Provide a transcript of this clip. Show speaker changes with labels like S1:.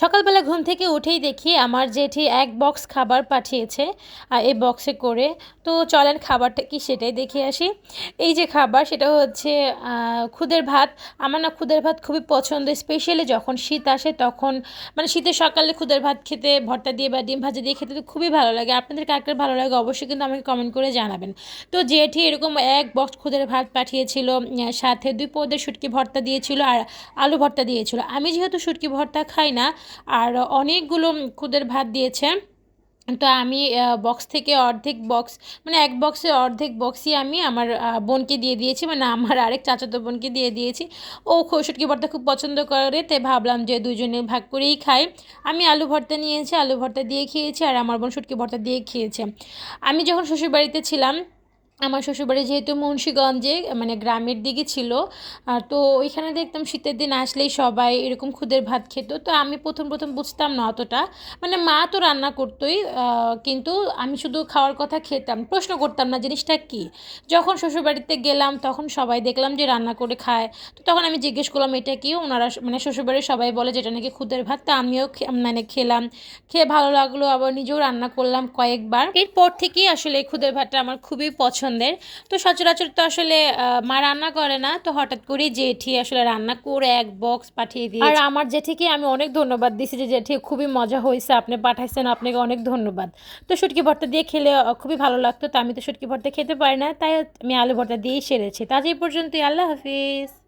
S1: সকালবেলা ঘুম থেকে উঠেই দেখি আমার জেঠি এক বক্স খাবার পাঠিয়েছে এই বক্সে করে। তো চলেন খাবারটা কি সেটাই দেখে আসি। এই যে খাবার সেটা হচ্ছে খুদের ভাত। আমার না খুদের ভাত খুবই পছন্দ, স্পেশালি যখন শীত আসে তখন, মানে শীতের সকালে খুদের ভাত খেতে ভর্তা দিয়ে বা ডিম ভাজি দিয়ে খেতে তো খুবই ভালো লাগে। আপনাদের কার কার ভালো লাগে অবশ্যই কিন্তু আমাকে কমেন্ট করে জানাবেন। তো জেঠি এরকম এক বক্স খুদের ভাত পাঠিয়েছিল, সাথে 2 পদের শুটকি ভর্তা দিয়েছিল আর আলু ভর্তা দিয়েছিল। আমি যেহেতু শুটকি ভর্তা খাই না, আর অনেকগুলো খুদের ভাত দিয়েছে। তো আমি বক্স থেকে অর্ধেক বক্স, মানে এক বক্সে অর্ধেক বক্সই আমি আমার বোনকে দিয়ে দিয়েছি, মানে আমার আরেক চাচাতো বোনকে দিয়ে দিয়েছি। ও শুটকি ভর্তা খুব পছন্দ করে, তাই ভাবলাম যে দুজনে ভাগ করেই খাই। আমি আলু ভর্তা নিয়েছি, আলু ভর্তা দিয়ে খেয়েছি, আর আমার বোন শুটকি ভর্তা দিয়ে খেয়েছে। আমি যখন শ্বশুরবাড়িতে ছিলাম, আমার শ্বশুরবাড়ি যেহেতু মুন্সিগঞ্জে, মানে গ্রামের দিকে ছিল, তো ওইখানে দেখতাম শীতের দিন আসলেই সবাই এরকম খুদের ভাত খেত। তো আমি প্রথম প্রথম বুঝতাম না অতটা, মানে মা তো রান্না করতোই, কিন্তু আমি শুধু খাওয়ার কথা খেতাম, প্রশ্ন করতাম না জিনিসটা কী। যখন শ্বশুরবাড়িতে গেলাম তখন সবাই দেখলাম যে রান্না করে খায়, তো তখন আমি জিজ্ঞেস করলাম এটা কি। ওনারা মানে শ্বশুরবাড়ির সবাই বলে যেটা নাকি খুদের ভাত। তা আমিও মানে খেলাম, খেয়ে ভালো লাগলো, আবার নিজেও রান্না করলাম কয়েকবার। এরপর থেকেই আসলে খুদের ভাতটা আমার খুবই পছন্দের। তো সচরাচর তো আসলে মা রান্না করে না, তো হঠাৎ করেই জেঠি আসলে রান্না করে এক বক্স পাঠিয়ে দিয়ে, আর আমার জেঠিকে আমি অনেক ধন্যবাদ দিছি যে জেঠি খুবই মজা হয়েছে, আপনি পাঠাইছেন, আপনাকে অনেক ধন্যবাদ। তো শুটকি ভর্তা দিয়ে খেলে খুবই ভালো লাগতো। তো আমি তো শুটকি ভর্তা খেতে পারি না, তাই আমি আলু ভর্তা দিয়েই সেরেছি। তো আজ এই পর্যন্তই, আল্লাহ হাফিজ।